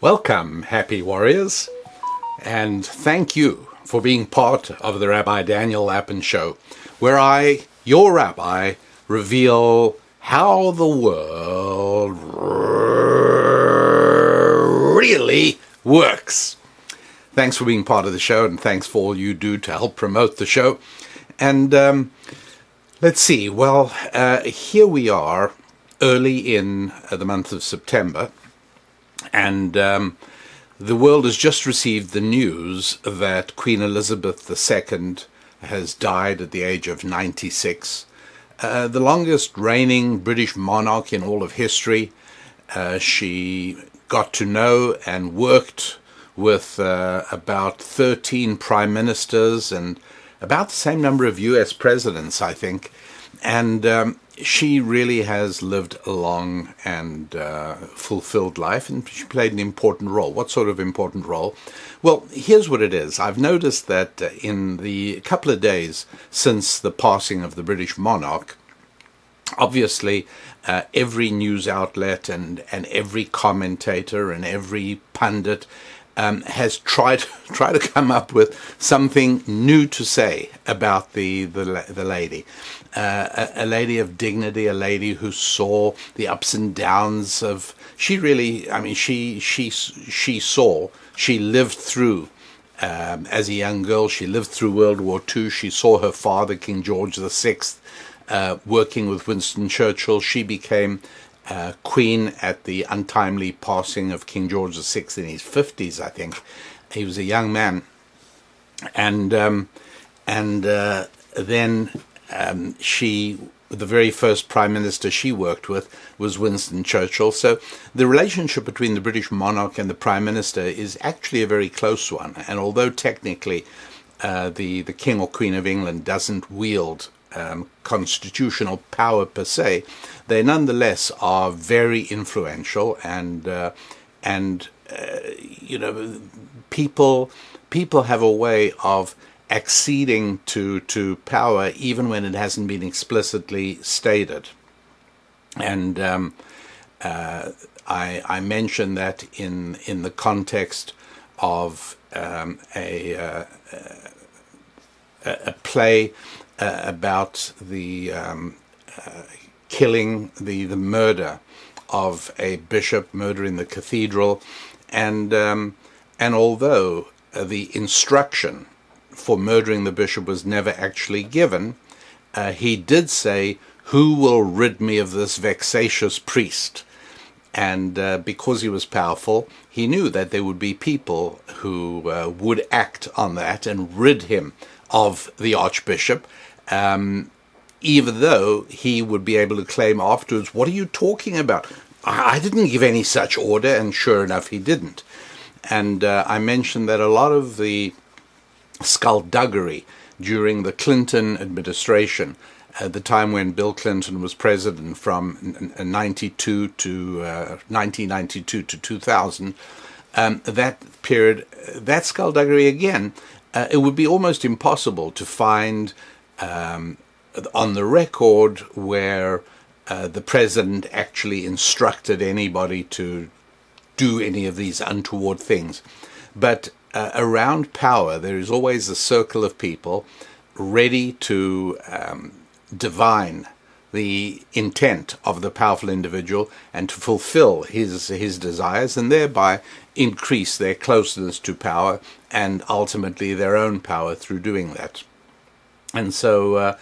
Welcome, happy warriors, and thank you for being part of the Rabbi Daniel Lapin Show, where I, your rabbi, reveal how the world really works. Thanks for being part of the show, and thanks for all you do to help promote the show. And let's see, here we are early in the month of September, and the world has just received the news that Queen Elizabeth II has died at the age of 96. The longest reigning British monarch in all of history. She got to know and worked with about 13 prime ministers and about the same number of US presidents, I think. And she really has lived a long and fulfilled life, and she played an important role. What sort of important role? Well, here's what it is. I've noticed that in the couple of days since the passing of the British monarch, obviously every news outlet and every commentator and every pundit has tried to come up with something new to say about the lady. A lady of dignity, a lady who saw the ups and downs of. She really, I mean, she lived through. As a young girl, she lived through World War II. She saw her father, King George VI, working with Winston Churchill. She became queen at the untimely passing of King George VI in his 50s, I think. He was a young man, and then the very first prime minister she worked with was Winston Churchill. So the relationship between the British monarch and the prime minister is actually a very close one. And although technically the king or queen of England doesn't wield constitutional power per se, they nonetheless are very influential, and people have a way of acceding to power even when it hasn't been explicitly stated. And I mentioned that in the context of a play about the killing, the murder of a bishop, murder in the cathedral, and although the instruction for murdering the bishop was never actually given, he did say, "Who will rid me of this vexatious priest?" And because he was powerful, he knew that there would be people who would act on that and rid him of the archbishop, even though he would be able to claim afterwards, "What are you talking about? I didn't give any such order," and sure enough, he didn't. And I mentioned that a lot of the skullduggery during the Clinton administration, at the time when Bill Clinton was president from 1992 to 2000, that period, that skullduggery again, it would be almost impossible to find on the record where the president actually instructed anybody to do any of these untoward things. But around power, there is always a circle of people ready to divine the intent of the powerful individual and to fulfill his desires, and thereby increase their closeness to power and ultimately their own power through doing that. And so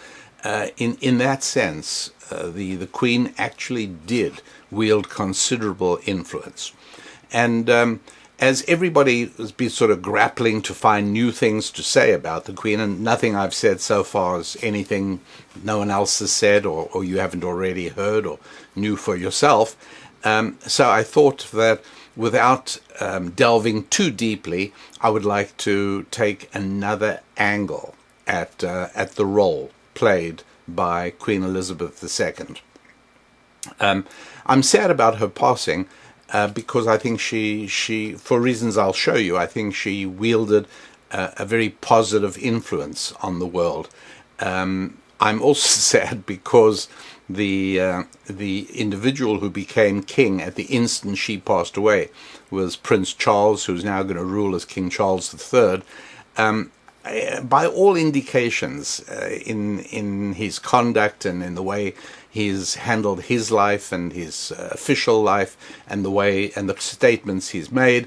in that sense, the Queen actually did wield considerable influence. And as everybody has been sort of grappling to find new things to say about the Queen, and nothing I've said so far is anything no one else has said or you haven't already heard or knew for yourself, so I thought that without delving too deeply, I would like to take another angle at the role played by Queen Elizabeth II. I'm sad about her passing because I think she, for reasons I'll show you, I think she wielded a very positive influence on the world. I'm also sad because the individual who became king at the instant she passed away was Prince Charles, who's now going to rule as King Charles III. By all indications, in his conduct and in the way he's handled his life and his official life and the way and the statements he's made,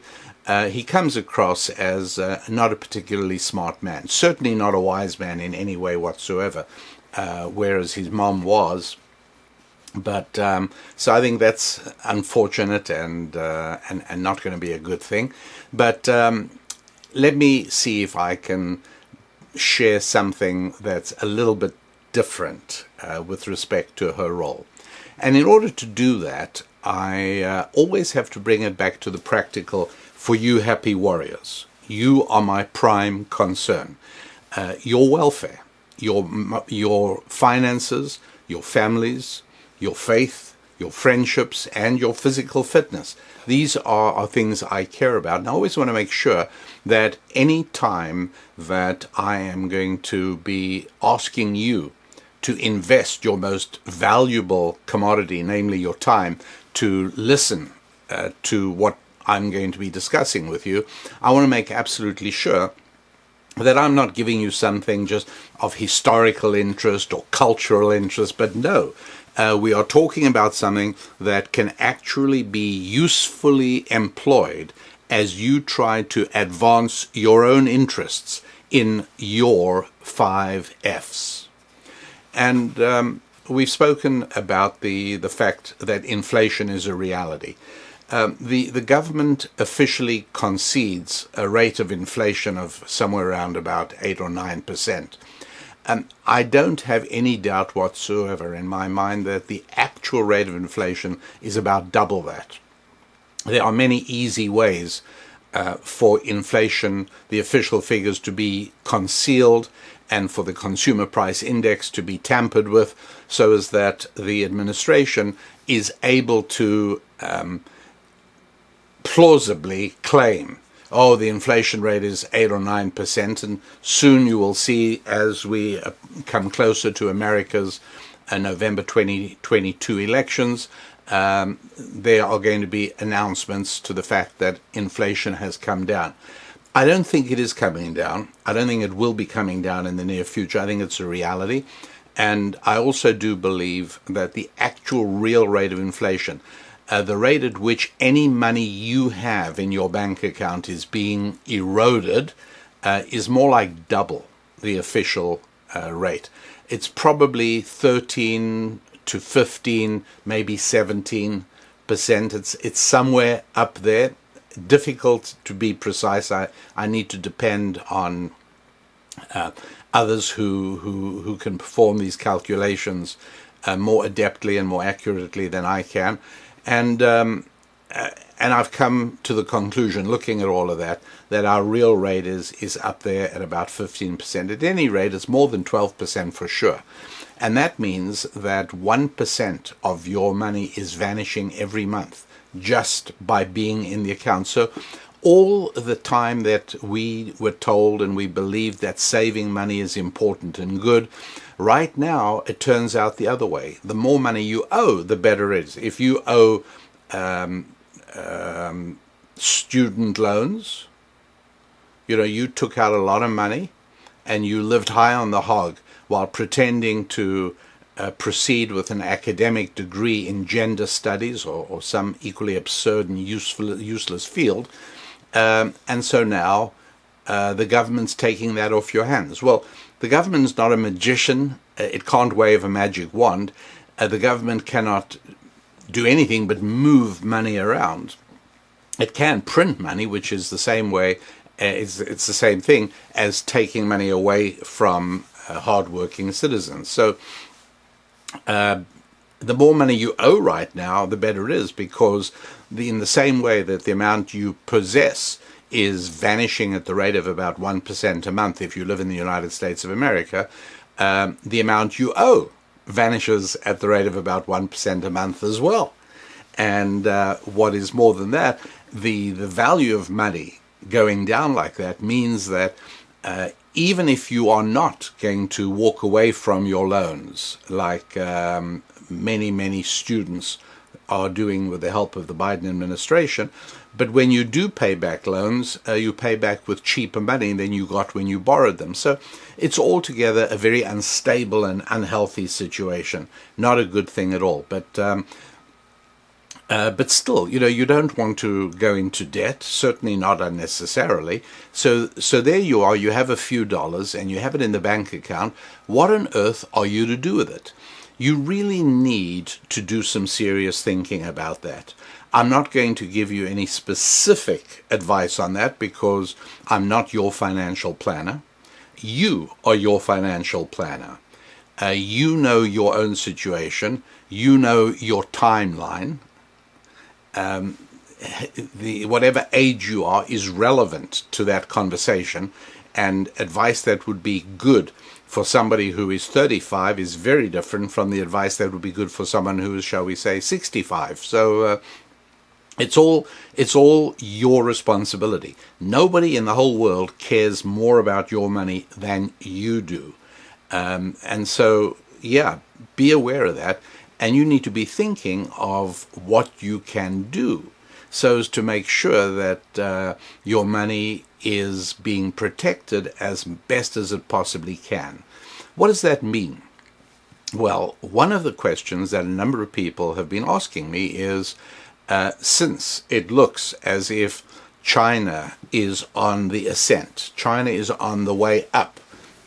he comes across as not a particularly smart man. Certainly not a wise man in any way whatsoever, whereas his mom was. But so I think that's unfortunate and not going to be a good thing. But let me see if I can share something that's a little bit different with respect to her role. And in order to do that, I always have to bring it back to the practical for you happy warriors. You are my prime concern. Your welfare, your finances, your families, your faith, your friendships, and your physical fitness. These are things I care about. And I always want to make sure that any time that I am going to be asking you to invest your most valuable commodity, namely your time, to listen to what I'm going to be discussing with you, I want to make absolutely sure that I'm not giving you something just of historical interest or cultural interest, but no, we are talking about something that can actually be usefully employed as you try to advance your own interests in your 5 Fs. And we've spoken about the fact that inflation is a reality. The government officially concedes a rate of inflation of somewhere around about 8 or 9%. I don't have any doubt whatsoever in my mind that the actual rate of inflation is about double that. There are many easy ways for inflation, the official figures, to be concealed and for the consumer price index to be tampered with, so as that the administration is able to plausibly claim, oh, the inflation rate is 8 or 9%, and soon you will see, as we come closer to America's November 2022 elections, there are going to be announcements to the fact that inflation has come down. I don't think it is coming down. I don't think it will be coming down in the near future. I think it's a reality. And I also do believe that the actual real rate of inflation, the rate at which any money you have in your bank account is being eroded, is more like double the official rate. It's probably 13 to 15, maybe 17%. It's somewhere up there. Difficult to be precise. I need to depend on others who can perform these calculations more adeptly and more accurately than I can. And I've come to the conclusion, looking at all of that our real rate is up there at about 15%. At any rate, it's more than 12% for sure. And that means that 1% of your money is vanishing every month just by being in the account. So all the time that we were told and we believed that saving money is important and good, right now it turns out the other way. The more money you owe, the better it is. If you owe student loans, you took out a lot of money and you lived high on the hog while pretending to proceed with an academic degree in gender studies or some equally absurd and useless field. And so now the government's taking that off your hands. Well, the government's not a magician. It can't wave a magic wand. The government cannot do anything but move money around. It can print money, which is the same way. It's the same thing as taking money away from hardworking citizens. So the more money you owe right now, the better it is, because in the same way that the amount you possess is vanishing at the rate of about 1% a month if you live in the United States of America, the amount you owe vanishes at the rate of about 1% a month as well. And what is more than that, the value of money going down like that means that even if you are not going to walk away from your loans, like many students are doing with the help of the Biden administration. But when you do pay back loans, you pay back with cheaper money than you got when you borrowed them. So it's altogether a very unstable and unhealthy situation. Not a good thing at all. But still, you don't want to go into debt, certainly not unnecessarily. So there you are, you have a few dollars and you have it in the bank account. What on earth are you to do with it? You really need to do some serious thinking about that. I'm not going to give you any specific advice on that because I'm not your financial planner. You are your financial planner. You know your own situation. You know your timeline. Whatever age you are is relevant to that conversation, and advice that would be good for somebody who is 35 is very different from the advice that would be good for someone who is, shall we say, 65. So it's all your responsibility. Nobody in the whole world cares more about your money than you do. And so, yeah, be aware of that. And you need to be thinking of what you can do so as to make sure that your money is being protected as best as it possibly can. What does that mean? Well, one of the questions that a number of people have been asking me is, since it looks as if China is on the ascent, China is on the way up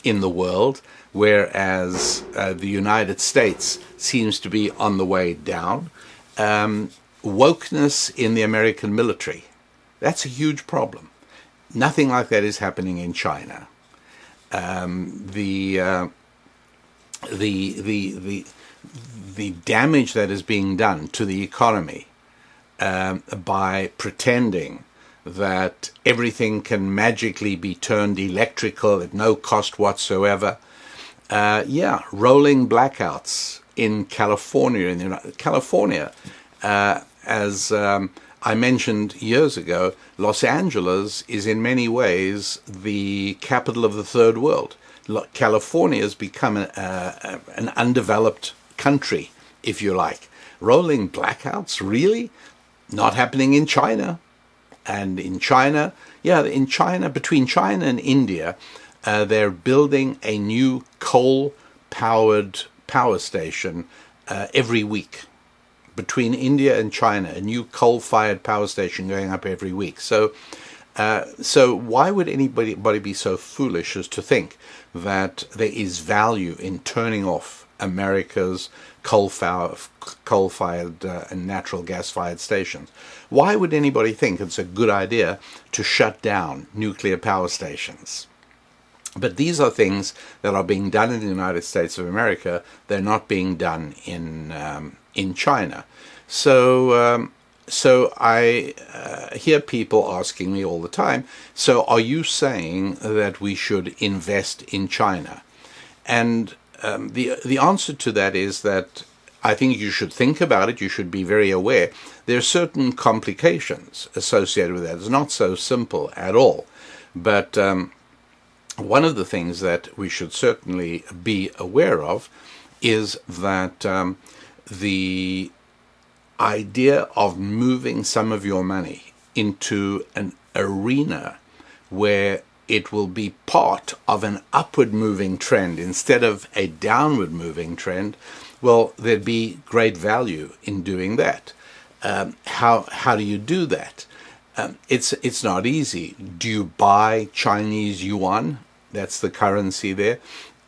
in the world, whereas the United States seems to be on the way down. Wokeness in the American military, that's a huge problem. Nothing like that is happening in China. The damage that is being done to the economy by pretending that everything can magically be turned electrical at no cost whatsoever. Rolling blackouts in California. As I mentioned years ago, Los Angeles is in many ways the capital of the third world. California has become an undeveloped country, if you like. Rolling blackouts, really? Not happening in China. And in China, between China and India, they're building a new coal-powered power station every week. Between India and China, a new coal-fired power station going up every week. So why would anybody be so foolish as to think that there is value in turning off America's coal-fired and natural gas-fired stations? Why would anybody think it's a good idea to shut down nuclear power stations? But these are things that are being done in the United States of America. They're not being done in China. So I hear people asking me all the time, so are you saying that we should invest in China? And the answer to that is that I think you should think about it. You should be very aware. There are certain complications associated with that. It's not so simple at all. But one of the things that we should certainly be aware of is that the idea of moving some of your money into an arena where it will be part of an upward moving trend instead of a downward moving trend, well, there'd be great value in doing that. How do you do that? It's not easy. Do you buy Chinese yuan? That's the currency there.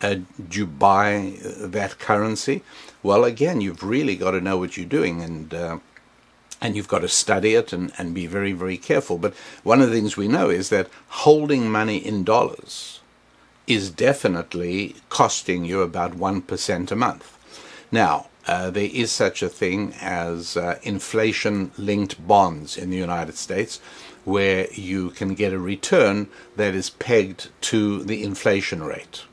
Do you buy that currency? Well, again, you've really got to know what you're doing, and you've got to study it and be very, very careful. But one of the things we know is that holding money in dollars is definitely costing you about 1% a month. Now, there is such a thing as inflation-linked bonds in the United States, where you can get a return that is pegged to the inflation rate.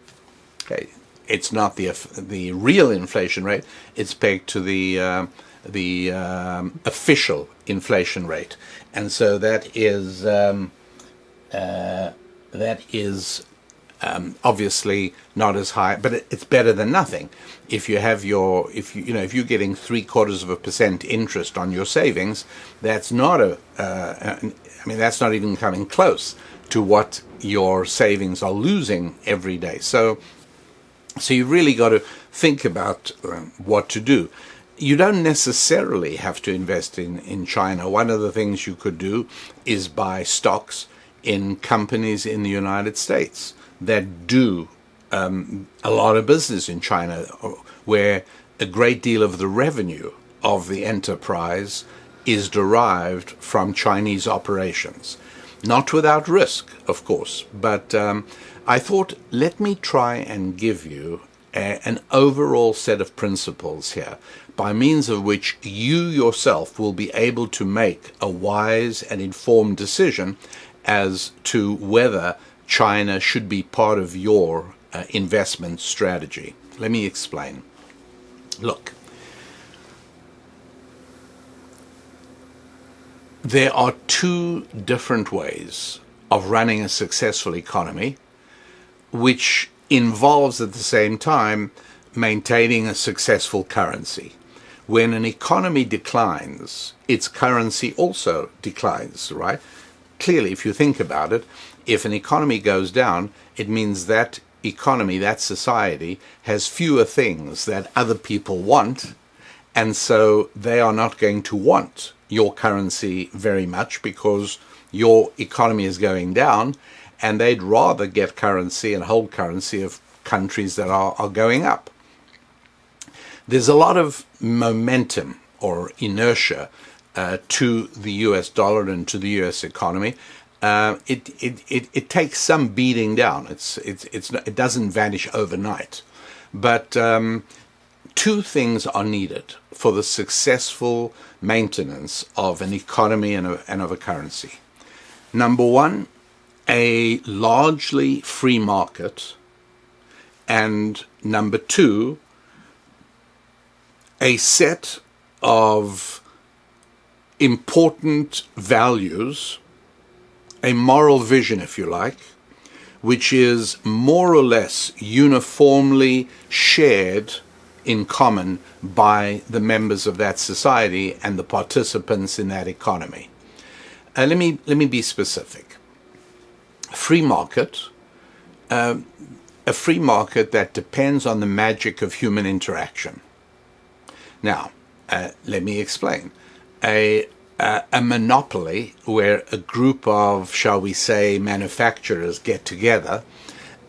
Okay, it's not the real inflation rate; it's pegged to the official inflation rate, and so that is Obviously not as high, but it's better than nothing. If you have if you're getting 0.75% interest on your savings, that's not that's not even coming close to what your savings are losing every day. So you've really got to think about what to do. You don't necessarily have to invest in China. One of the things you could do is buy stocks in companies in the United States that do a lot of business in China, where a great deal of the revenue of the enterprise is derived from Chinese operations. Not without risk, of course, but I thought, let me try and give you an overall set of principles here, by means of which you yourself will be able to make a wise and informed decision as to whether China should be part of your investment strategy. Let me explain. Look, there are two different ways of running a successful economy, which involves at the same time maintaining a successful currency. When an economy declines, its currency also declines, right? Clearly, if you think about it, if an economy goes down, it means that economy, that society, has fewer things that other people want, and so they are not going to want your currency very much because your economy is going down, and they'd rather get currency and hold currency of countries that are going up. There's a lot of momentum or inertia to the US dollar and to the US economy. It takes some beating down. It doesn't vanish overnight. But two things are needed for the successful maintenance of an economy and of a currency. Number one, a largely free market, and number two, a set of important values, a moral vision, if you like, which is more or less uniformly shared in common by the members of that society and the participants in that economy. Let me be specific. Free market, a free market that depends on the magic of human interaction. Now, let me explain. A monopoly where a group of, shall we say, manufacturers get together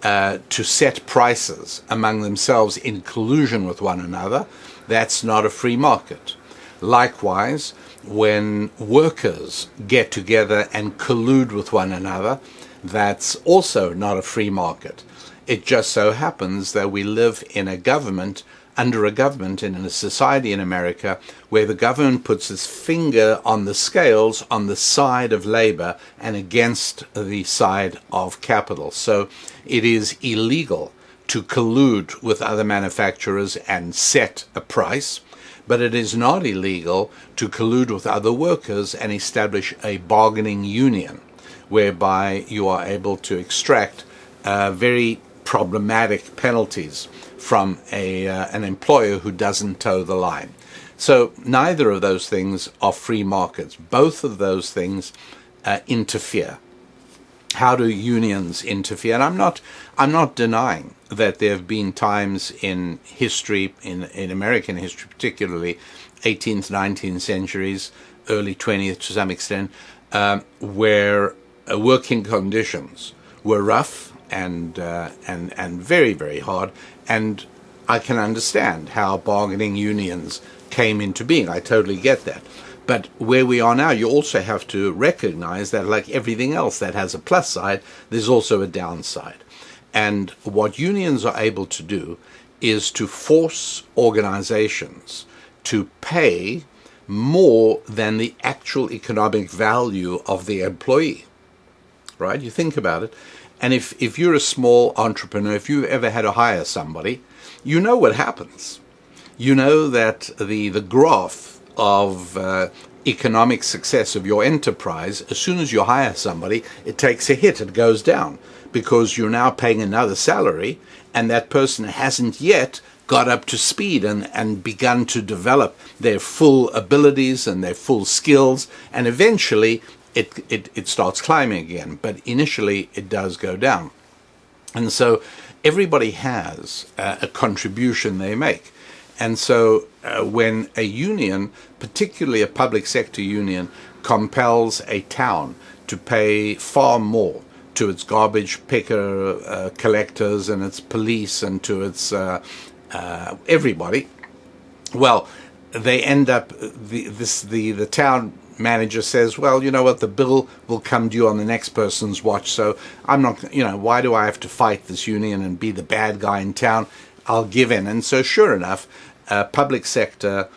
to set prices among themselves in collusion with one another, that's not a free market. Likewise, when workers get together and collude with one another, that's also not a free market. It just so happens that we live in a government, under a government and in a society in America where the government puts its finger on the scales on the side of labor and against the side of capital. So it is illegal to collude with other manufacturers and set a price, but it is not illegal to collude with other workers and establish a bargaining union, whereby you are able to extract very problematic penalties from an employer who doesn't toe the line. So neither of those things are free markets. Both of those things interfere. How do unions interfere? And I'm not denying that there have been times in history, in American history particularly, 18th, 19th centuries, early 20th to some extent, where working conditions were rough and very, very hard. And I can understand how bargaining unions came into being. I totally get that. But where we are now, you also have to recognize that, like everything else that has a plus side, there's also a downside. And what unions are able to do is to force organizations to pay more than the actual economic value of the employee. Right? You think about it. And if you're a small entrepreneur, if you've ever had to hire somebody, you know what happens. You know that the graph of economic success of your enterprise, as soon as you hire somebody, it takes a hit, it goes down, because you're now paying another salary, and that person hasn't yet got up to speed and begun to develop their full abilities and their full skills, and eventually it starts climbing again. But initially it does go down. And so everybody has a contribution they make. And so when a union, particularly a public sector union, compels a town to pay far more to its garbage picker collectors and its police and to its everybody, well, they end up, the town manager says, well, you know what, the bill will come due on the next person's watch, so I'm not, why do I have to fight this union and be the bad guy in town? I'll give in. And so sure enough, public sector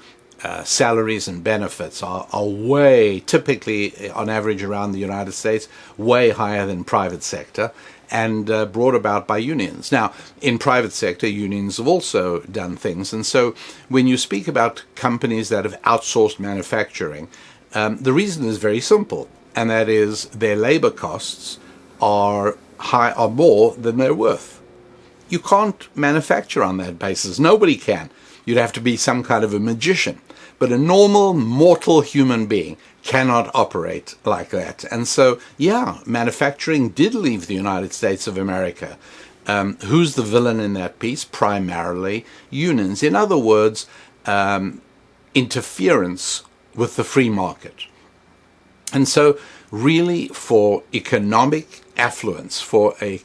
salaries and benefits are way, typically on average around the United States, way higher than private sector, and brought about by unions. Now, in private sector, unions have also done things. And so when you speak about companies that have outsourced manufacturing, the reason is very simple, and that is their labor costs are more than they're worth. You can't manufacture on that basis. Nobody can. You'd have to be some kind of a magician. But a normal, mortal human being cannot operate like that. And so, yeah, manufacturing did leave the United States of America. Who's the villain in that piece? Primarily unions. In other words, interference with the free market. And so, really, for economic affluence, for a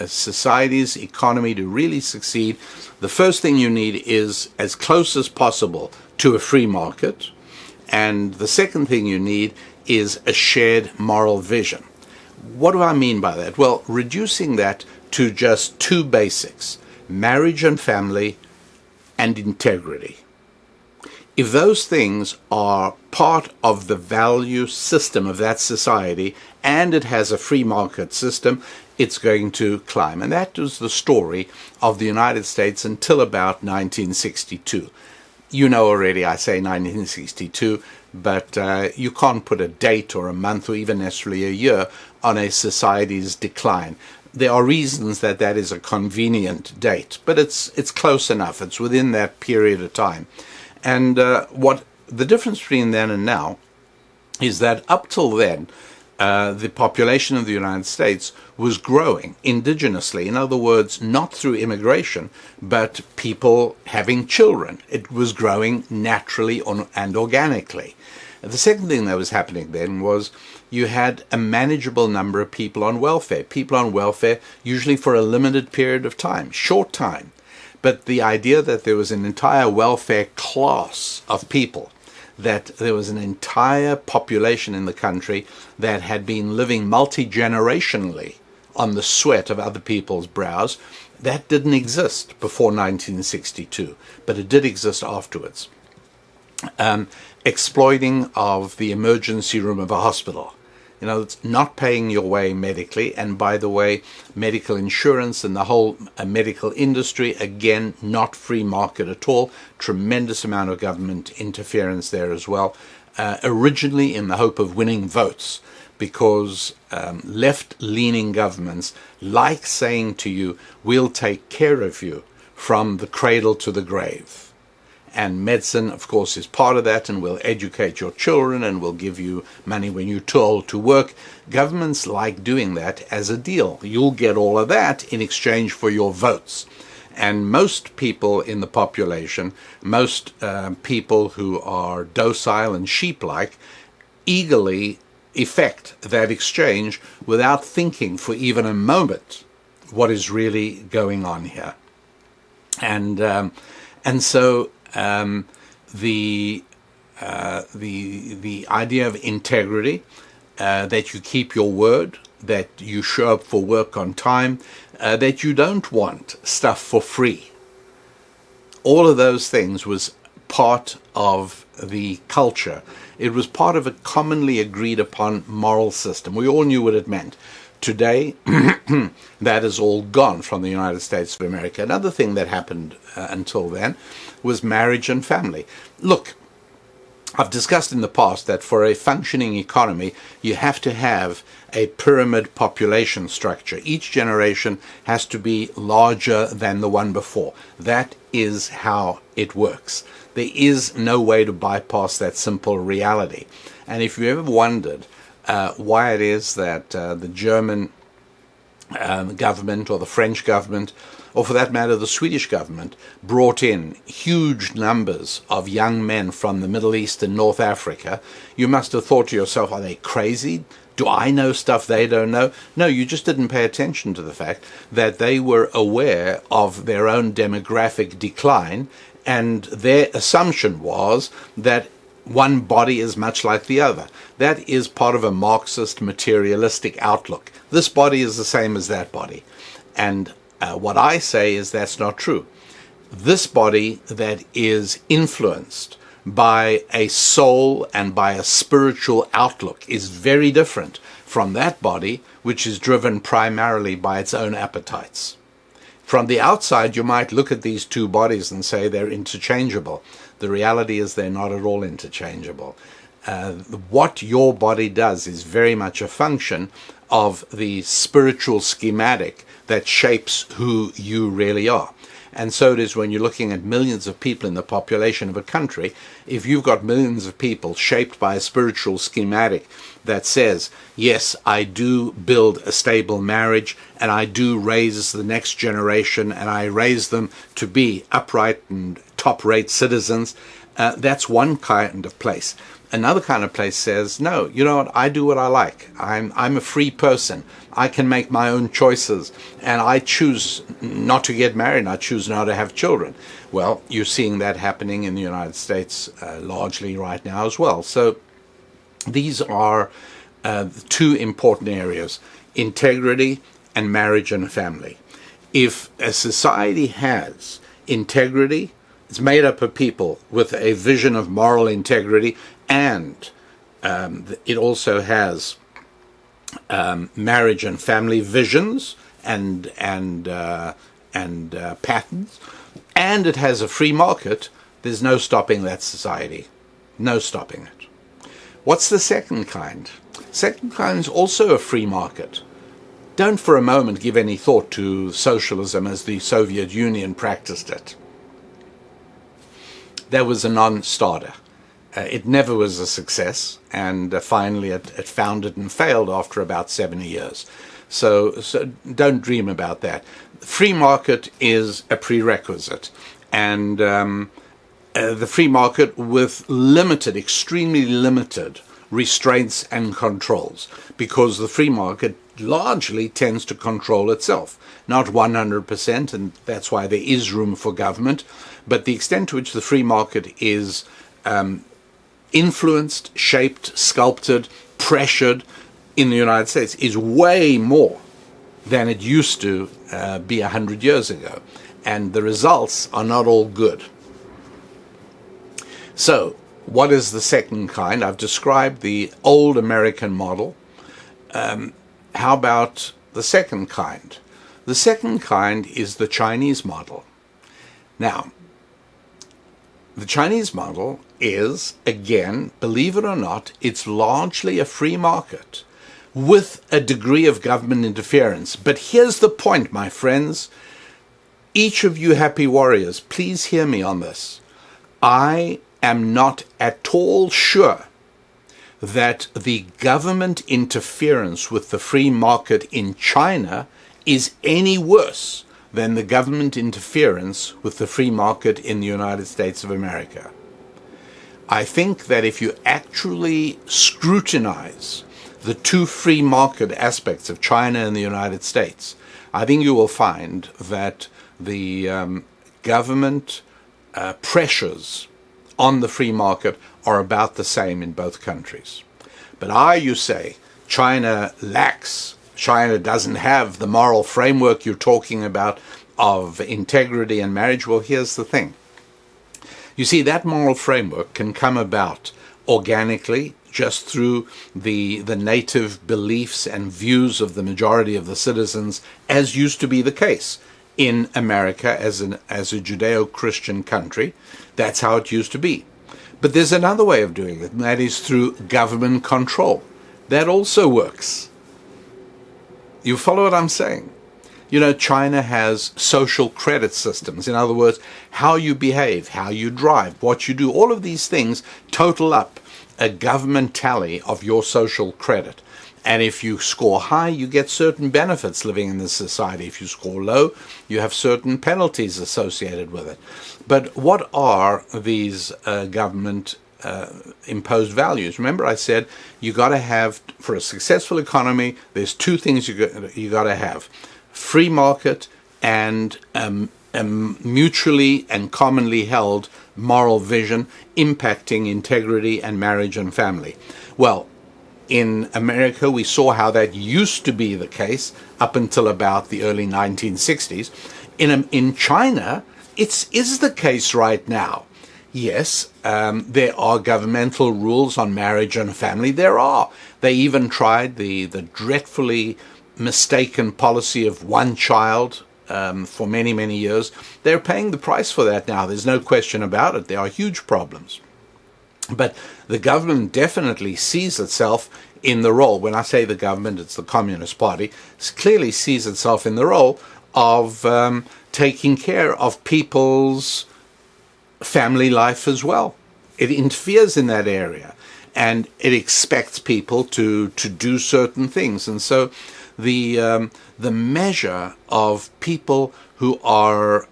society's economy to really succeed, the first thing you need is as close as possible to a free market. And the second thing you need is a shared moral vision. What do I mean by that? Well, reducing that to just two basics: marriage and family, and integrity. If those things are part of the value system of that society, and it has a free market system, it's going to climb. And that was the story of the United States until about 1962. You know already I say 1962, but you can't put a date or a month or even necessarily a year on a society's decline. There are reasons that that is a convenient date, but it's close enough. It's within that period of time. And what the difference between then and now is that up till then, the population of the United States was growing indigenously. In other words, not through immigration, but people having children. It was growing naturally and organically. The second thing that was happening then was you had a manageable number of people on welfare. People on welfare usually for a limited period of time, short time. But the idea that there was an entire welfare class of people, that there was an entire population in the country that had been living multi-generationally on the sweat of other people's brows, that didn't exist before 1962, but it did exist afterwards. Exploiting of the emergency room of a hospital. It's not paying your way medically. And by the way, medical insurance and the whole medical industry, again, not free market at all. Tremendous amount of government interference there as well. Originally in the hope of winning votes, because left-leaning governments like saying to you, we'll take care of you from the cradle to the grave. And medicine, of course, is part of that, and will educate your children and will give you money when you're too old to work. Governments like doing that as a deal. You'll get all of that in exchange for your votes. And most people in the population, most people who are docile and sheep-like, eagerly effect that exchange without thinking for even a moment what is really going on here. And so the idea of integrity, that you keep your word, that you show up for work on time, that you don't want stuff for free. All of those things was part of the culture. It was part of a commonly agreed upon moral system. We all knew what it meant. Today, that is all gone from the United States of America. Another thing that happened until then was marriage and family. Look, I've discussed in the past that for a functioning economy, you have to have a pyramid population structure. Each generation has to be larger than the one before. That is how it works. There is no way to bypass that simple reality. And if you ever wondered why it is that the German government or the French government, or for that matter the Swedish government, brought in huge numbers of young men from the Middle East and North Africa, you must have thought to yourself, are they crazy? Do I know stuff they don't know? No, you just didn't pay attention to the fact that they were aware of their own demographic decline, and their assumption was that one body is much like the other. That is part of a Marxist materialistic outlook. This body is the same as that body. And what I say is that's not true. This body that is influenced by a soul and by a spiritual outlook is very different from that body which is driven primarily by its own appetites. From the outside, you might look at these two bodies and say they're interchangeable. The reality is they're not at all interchangeable. What your body does is very much a function of the spiritual schematic that shapes who you really are. And so it is when you're looking at millions of people in the population of a country. If you've got millions of people shaped by a spiritual schematic that says, yes, I do build a stable marriage, and I do raise the next generation, and I raise them to be upright and top-rate citizens, that's one kind of place. Another kind of place says, no, you know what, I do what I like. I'm a free person. I can make my own choices, and I choose not to get married, and I choose not to have children. Well, you're seeing that happening in the United States largely right now as well. So these are two important areas: integrity and marriage and family. If a society has integrity, it's made up of people with a vision of moral integrity, and it also has marriage and family visions and patterns, and it has a free market. There's no stopping that society. No stopping it. What's the second kind? Second kind is also a free market. Don't for a moment give any thought to socialism as the Soviet Union practiced it. That was a non-starter. It never was a success, and finally it foundered and failed after about 70 years. So don't dream about that. Free market is a prerequisite, and the free market with limited, extremely limited restraints and controls, because the free market largely tends to control itself. Not 100%, and that's why there is room for government, but the extent to which the free market is influenced, shaped, sculpted, pressured in the United States is way more than it used to be 100 years ago. And the results are not all good. So, what is the second kind? I've described the old American model. How about the second kind? The second kind is the Chinese model. Now, the Chinese model is, again, believe it or not, it's largely a free market with a degree of government interference. But here's the point, my friends. Each of you happy warriors, please hear me on this. I am not at all sure that the government interference with the free market in China is any worse than the government interference with the free market in the United States of America. I think that if you actually scrutinize the two free market aspects of China and the United States, I think you will find that the government pressures on the free market are about the same in both countries. But you say, China lacks, China doesn't have the moral framework you're talking about of integrity and marriage. Well, here's the thing. You see, that moral framework can come about organically just through the native beliefs and views of the majority of the citizens, as used to be the case in America as a Judeo-Christian country. That's how it used to be. But there's another way of doing it, and that is through government control. That also works. You follow what I'm saying? You know, China has social credit systems. In other words, how you behave, how you drive, what you do, all of these things total up a government tally of your social credit. And if you score high, you get certain benefits living in this society. If you score low, you have certain penalties associated with it. But what are these government imposed values? Remember, I said you got to have, for a successful economy, there's two things you got to have: free market and a mutually and commonly held moral vision impacting integrity and marriage and family. Well, in America, we saw how that used to be the case up until about the early 1960s. In China, it is the case right now. Yes, there are governmental rules on marriage and family. There are. They even tried the dreadfully mistaken policy of one child for many, many years. They're paying the price for that now. There's no question about it. There are huge problems. But the government definitely sees itself in the role. When I say the government, it's the Communist Party. It clearly sees itself in the role of taking care of people's family life as well. It interferes in that area, and it expects people to do certain things. And so the measure of people who are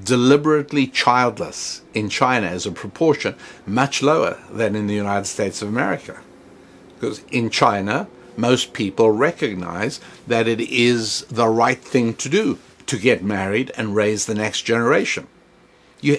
deliberately childless in China as a proportion much lower than in the United States of America. Because in China, most people recognize that it is the right thing to do to get married and raise the next generation.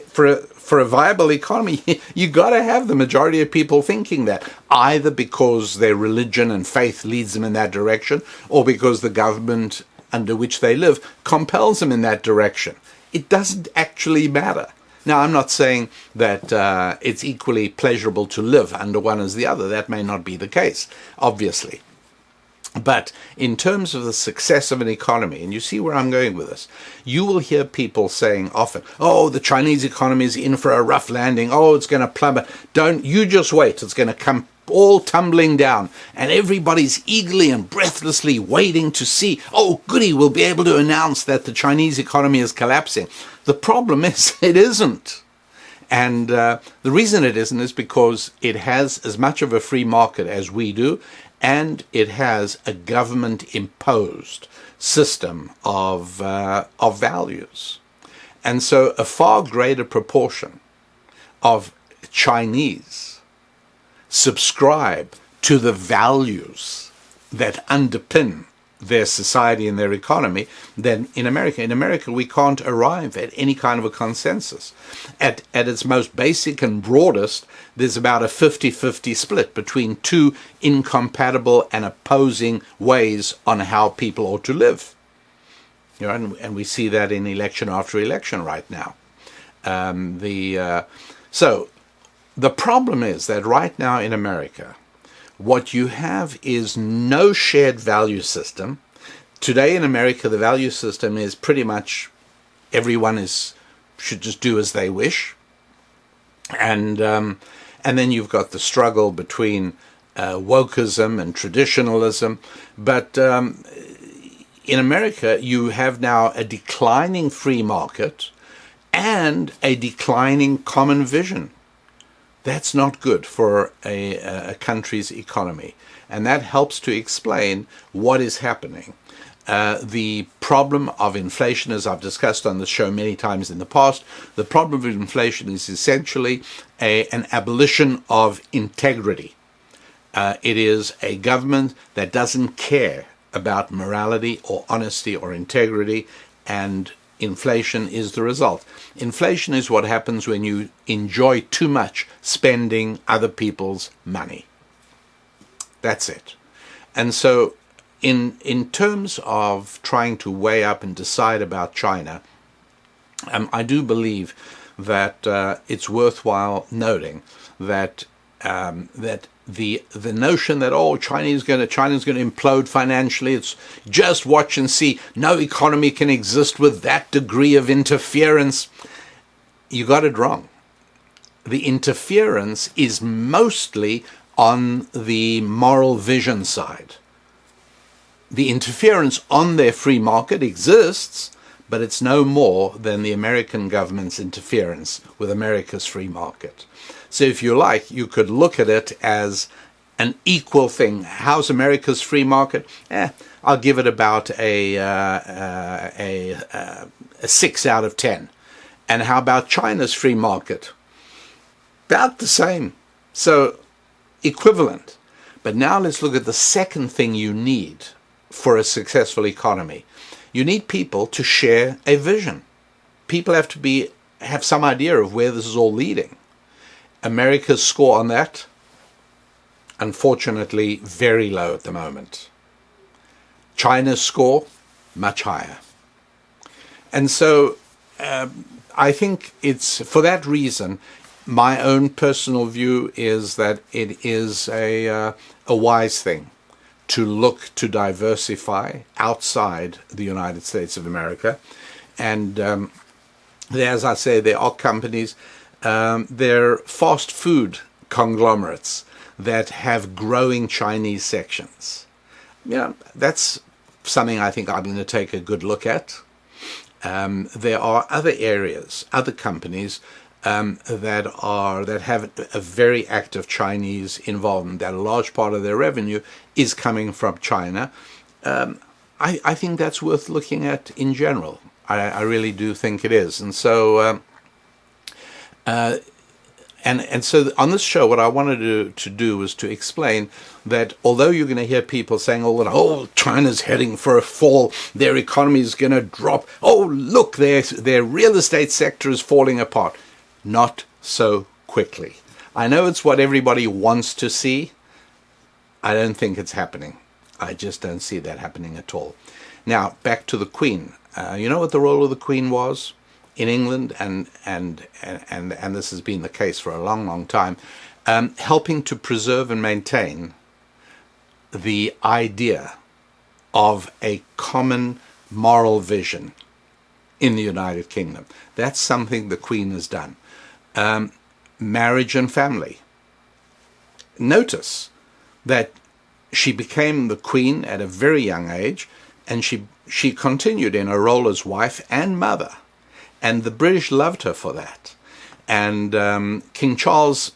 For a viable economy, you got to have the majority of people thinking that, either because their religion and faith leads them in that direction, or because the government under which they live compels them in that direction. It doesn't actually matter. Now, I'm not saying that it's equally pleasurable to live under one as the other. That may not be the case, obviously. But in terms of the success of an economy, and you see where I'm going with this, you will hear people saying often, oh, the Chinese economy is in for a rough landing. Oh, it's going to plummet. Don't you just wait. It's going to come all tumbling down. And everybody's eagerly and breathlessly waiting to see, oh, goody, we'll be able to announce that the Chinese economy is collapsing. The problem is it isn't. And the reason it isn't is because it has as much of a free market as we do, and it has a government-imposed system of values. And so a far greater proportion of Chinese subscribe to the values that underpin their society and their economy than in America. In America, we can't arrive at any kind of a consensus. At its most basic and broadest, there's about a 50-50 split between two incompatible and opposing ways on how people ought to live. You know, and we see that in election after election right now. So the problem is that right now in America, what you have is no shared value system. Today in America, the value system is pretty much everyone should just do as they wish. And then you've got the struggle between wokeism and traditionalism. But in America, you have now a declining free market and a declining common vision. That's not good for a country's economy. And that helps to explain what is happening. The problem of inflation, as I've discussed on the show many times in the past, the problem of inflation is essentially an abolition of integrity. It is a government that doesn't care about morality or honesty or integrity, and inflation is the result. Inflation is what happens when you enjoy too much spending other people's money. That's it. And so in terms of trying to weigh up and decide about China, I do believe that it's worthwhile noting that the notion that China's going to implode financially, it's just watch and see, no economy can exist with that degree of interference. You got it wrong. the interference is mostly on the moral vision side. The interference on their free market exists, but it's no more than the American government's interference with America's free market. So if you like, you could look at it as an equal thing. How's America's free market? I'll give it about a 6 out of 10. And how about China's free market? About the same. So equivalent. But now let's look at the second thing you need for a successful economy. You need people to share a vision. People have to have some idea of where this is all leading. America's score on that, unfortunately, very low at the moment. China's score, much higher. And so I think it's, for that reason, my own personal view is that it is a wise thing to look to diversify outside the United States of America. And as I say, there are companies, they're fast food conglomerates that have growing Chinese sections. That's something I think I'm going to take a good look at. There are other areas, other companies that have a very active Chinese involvement, that a large part of their revenue is coming from China. I think that's worth looking at in general. I really do think it is. And so and so on this show, what I wanted to do was to explain that although you're going to hear people saying, oh, China's heading for a fall, their economy is going to drop, oh, look, their real estate sector is falling apart. Not so quickly. I know it's what everybody wants to see. I don't think it's happening. I just don't see that happening at all. Now, back to the Queen. You know what the role of the Queen was in England, and this has been the case for a long, long time, helping to preserve and maintain the idea of a common moral vision in the United Kingdom. That's something the Queen has done. Marriage and family. Notice that she became the Queen at a very young age, and she continued in her role as wife and mother. And the British loved her for that. And King Charles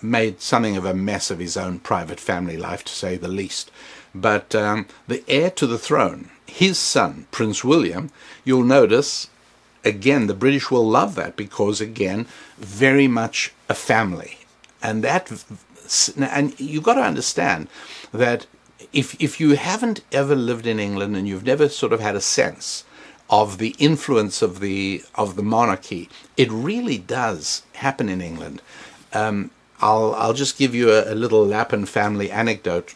made something of a mess of his own private family life, to say the least. But the heir to the throne, his son, Prince William, you'll notice, again, the British will love that because, again, very much a family. And you've got to understand that if you haven't ever lived in England and you've never sort of had a sense of the influence of the monarchy, it really does happen in England. I'll just give you a little Lapin family anecdote.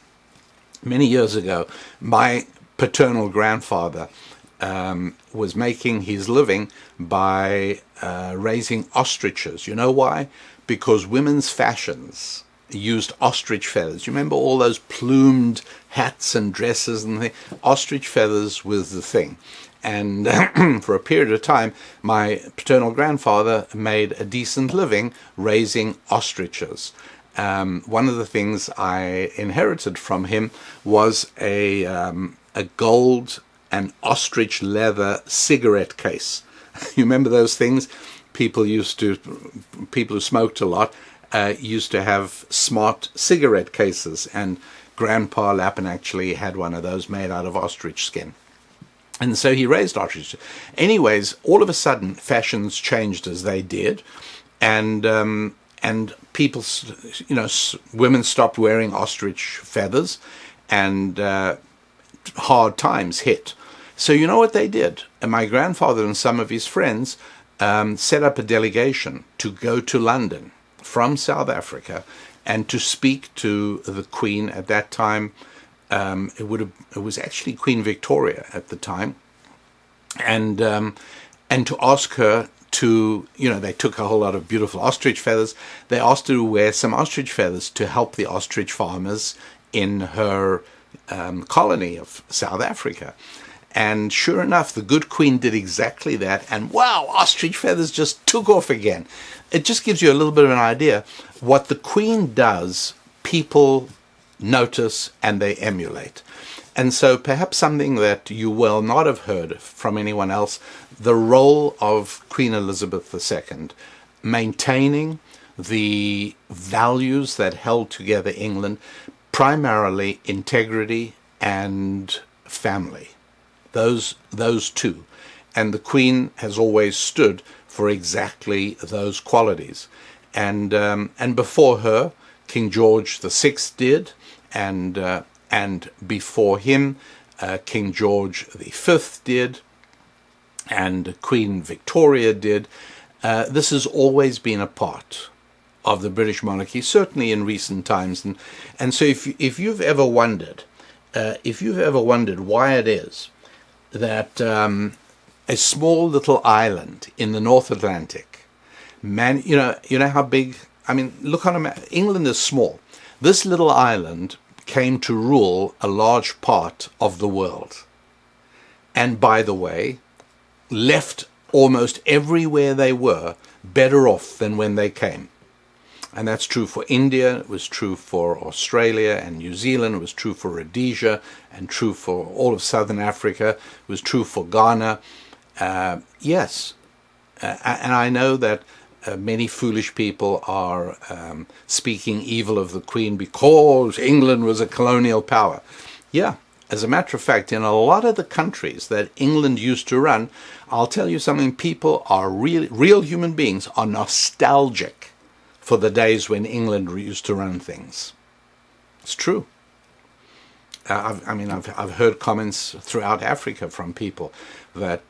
Many years ago, my paternal grandfather was making his living by raising ostriches. You know why? Because women's fashions used ostrich feathers. You remember all those plumed hats and dresses and things? Ostrich feathers was the thing. And for a period of time, my paternal grandfather made a decent living raising ostriches. One of the things I inherited from him was a gold and ostrich leather cigarette case. You remember those things? People who smoked a lot used to have smart cigarette cases, and Grandpa Lapin actually had one of those made out of ostrich skin. And so he raised ostriches. Anyways, all of a sudden, fashions changed as they did, and people, women stopped wearing ostrich feathers, and hard times hit. So you know what they did? And my grandfather and some of his friends set up a delegation to go to London from South Africa and to speak to the Queen at that time. It was actually Queen Victoria at the time, and to ask her to, they took a whole lot of beautiful ostrich feathers. They asked her to wear some ostrich feathers to help the ostrich farmers in her colony of South Africa. And sure enough, the good queen did exactly that. And wow, ostrich feathers just took off again. It just gives you a little bit of an idea. What the queen does, people notice and they emulate. And so perhaps something that you will not have heard from anyone else, the role of Queen Elizabeth II, maintaining the values that held together England, primarily integrity and family. Those two. And the Queen has always stood for exactly those qualities. And before her, King George VI did, and before him, King George V did, and Queen Victoria did. This has always been a part of the British monarchy, certainly in recent times. And so if you've ever wondered, why it is that a small little island in the North Atlantic, you know how big, I mean, look on a map. England is small. This little island came to rule a large part of the world. And by the way, left almost everywhere they were better off than when they came. And that's true for India, it was true for Australia and New Zealand, it was true for Rhodesia, and true for all of Southern Africa, it was true for Ghana. Yes, and I know that many foolish people are speaking evil of the Queen because England was a colonial power. Yeah, as a matter of fact, in a lot of the countries that England used to run, I'll tell you something, people are real human beings are nostalgic for the days when England used to run things. It's true. I've heard comments throughout Africa from people that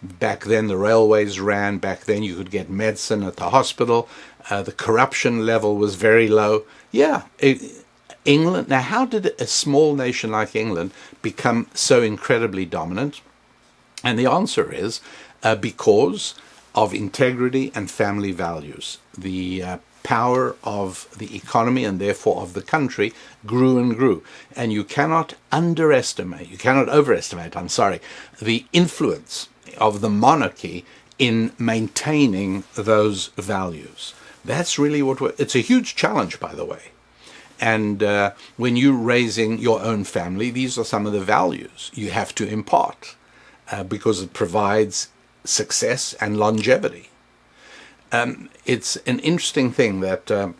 back then the railways ran, back then you could get medicine at the hospital, the corruption level was very low. Yeah, England, now how did a small nation like England become so incredibly dominant? And the answer is because of integrity and family values. The power of the economy and therefore of the country grew and grew. And you cannot overestimate, the influence of the monarchy in maintaining those values. That's really it's a huge challenge, by the way. And when you're raising your own family, these are some of the values you have to impart because it provides success and longevity. It's an interesting thing that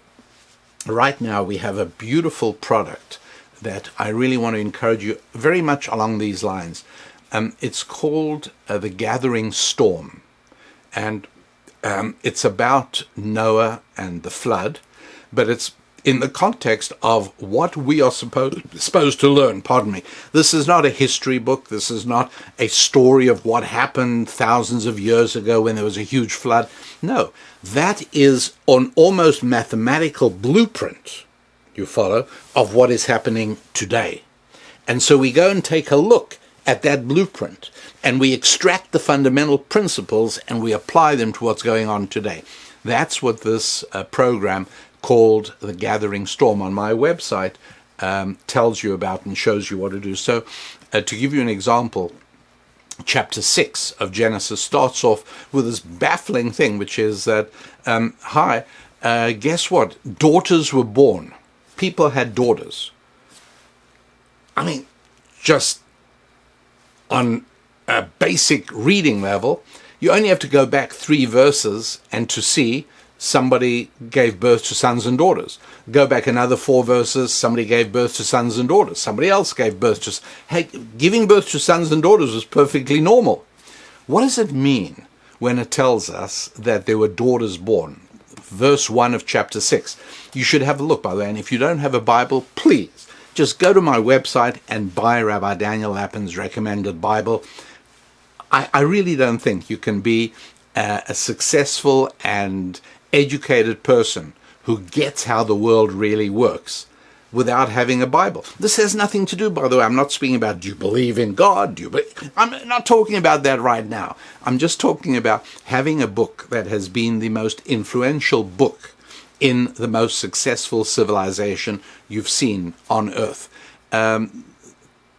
right now we have a beautiful product that I really want to encourage you very much along these lines. It's called The Gathering Storm. And it's about Noah and the flood, but it's in the context of what we are supposed to learn. Pardon me. This is not a history book. This is not a story of what happened thousands of years ago when there was a huge flood. No, that is an almost mathematical blueprint, you follow, of what is happening today. And so we go and take a look at that blueprint and we extract the fundamental principles and we apply them to what's going on today. That's what this program called The Gathering Storm on my website tells you about and shows you what to do. So to give you an example, chapter 6 of Genesis starts off with this baffling thing, which is that, guess what? Daughters were born. People had daughters. I mean, just on a basic reading level, you only have to go back 3 verses and to see somebody gave birth to sons and daughters. Go back another 4 verses, somebody gave birth to sons and daughters. Somebody else gave birth to... Hey, giving birth to sons and daughters was perfectly normal. What does it mean when it tells us that there were daughters born? Verse 1 of chapter 6. You should have a look, by the way, and if you don't have a Bible, please just go to my website and buy Rabbi Daniel Lapin's recommended Bible. I really don't think you can be a successful and educated person who gets how the world really works without having a Bible. This has nothing to do, by the way, I'm not speaking about do you believe in God? I'm not talking about that right now. I'm just talking about having a book that has been the most influential book in the most successful civilization you've seen on earth.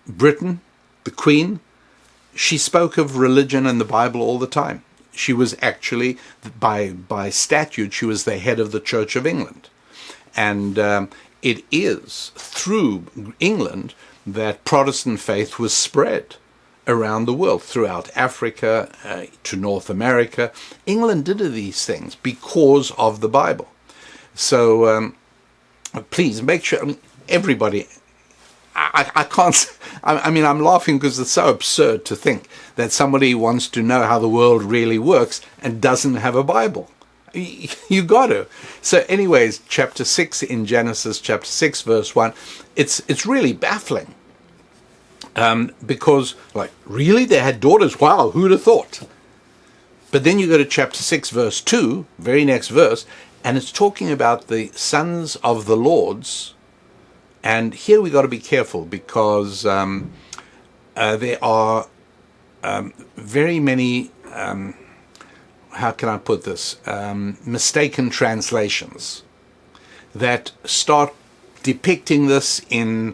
Britain, the Queen, she spoke of religion and the Bible all the time. She was actually, by statute, she was the head of the Church of England. And it is through England that Protestant faith was spread around the world, throughout Africa, to North America. England did these things because of the Bible. So please make sure, everybody, I can't, I'm laughing because it's so absurd to think that somebody wants to know how the world really works and doesn't have a Bible. You got to. So anyways, chapter 6 in Genesis, chapter 6, verse 1, it's really baffling. Because, like, really? They had daughters? Wow, who'd have thought? But then you go to chapter 6, verse 2, very next verse, and it's talking about the sons of the lords. And here we got to be careful because there are very many, how can I put this, mistaken translations that start depicting this in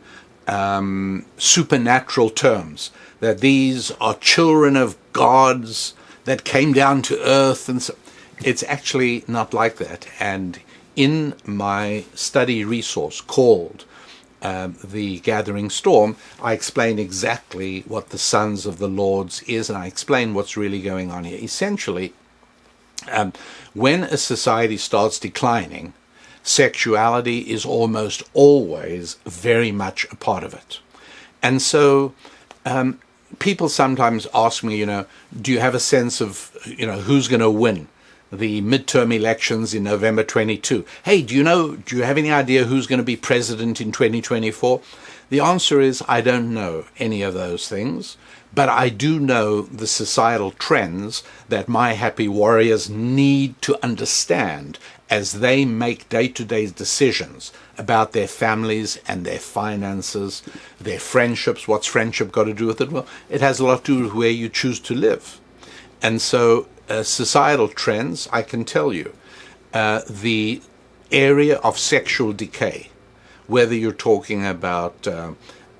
supernatural terms, that these are children of gods that came down to earth. And so it's actually not like that. And in my study resource called The Gathering Storm, I explain exactly what the sons of the lords is, and I explain what's really going on here. Essentially, when a society starts declining, sexuality is almost always very much a part of it. And so people sometimes ask me, do you have a sense of, who's going to win the midterm elections in November 22? Hey, do you have any idea who's going to be president in 2024? The answer is I don't know any of those things, but I do know the societal trends that my happy warriors need to understand as they make day-to-day decisions about their families and their finances, their friendships. What's friendship got to do with it? Well, it has a lot to do with where you choose to live. And so societal trends, I can tell you, the area of sexual decay, whether you're talking about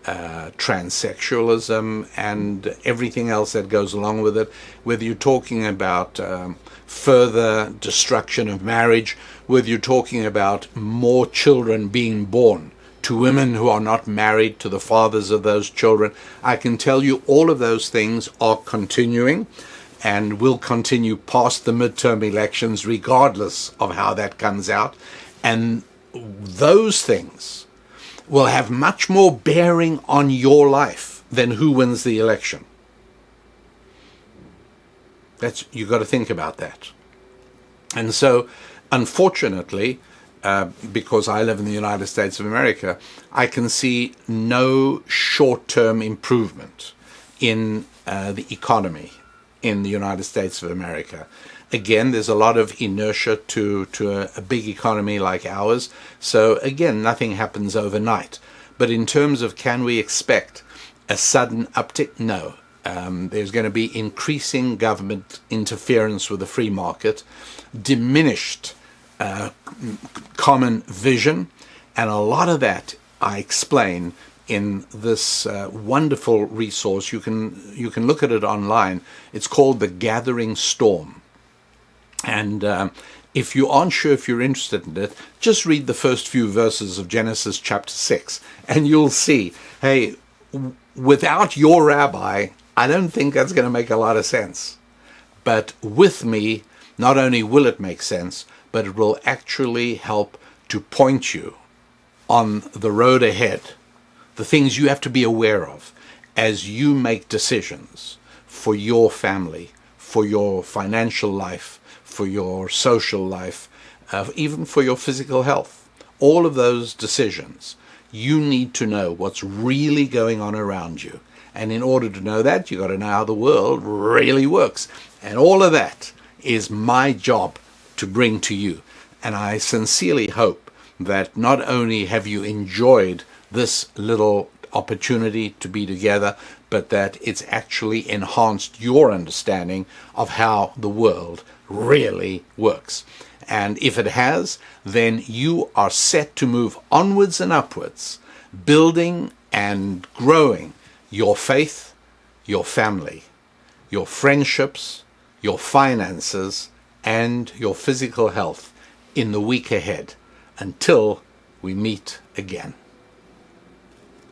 transsexualism and everything else that goes along with it, whether you're talking about further destruction of marriage, whether you're talking about more children being born to women who are not married to the fathers of those children, I can tell you all of those things are continuing and will continue past the midterm elections regardless of how that comes out. And those things will have much more bearing on your life than who wins the election. You've got to think about that. And so, unfortunately, because I live in the United States of America, I can see no short-term improvement in the economy in the United States of America. Again, there's a lot of inertia to a big economy like ours. So again, nothing happens overnight. But in terms of can we expect a sudden uptick? No. There's going to be increasing government interference with the free market, diminished common vision, and a lot of that I explain in this wonderful resource. You can look at it online. It's called The Gathering Storm. And if you aren't sure if you're interested in it, just read the first few verses of Genesis chapter 6, and you'll see, hey, without your rabbi, I don't think that's going to make a lot of sense. But with me, not only will it make sense, but it will actually help to point you on the road ahead, the things you have to be aware of as you make decisions for your family, for your financial life, for your social life, even for your physical health. All of those decisions, you need to know what's really going on around you. And in order to know that, you've got to know how the world really works. And all of that is my job to bring to you. And I sincerely hope that not only have you enjoyed this little opportunity to be together, but that it's actually enhanced your understanding of how the world really works. And if it has, then you are set to move onwards and upwards, building and growing your faith, your family, your friendships, your finances, and your physical health in the week ahead, until we meet again.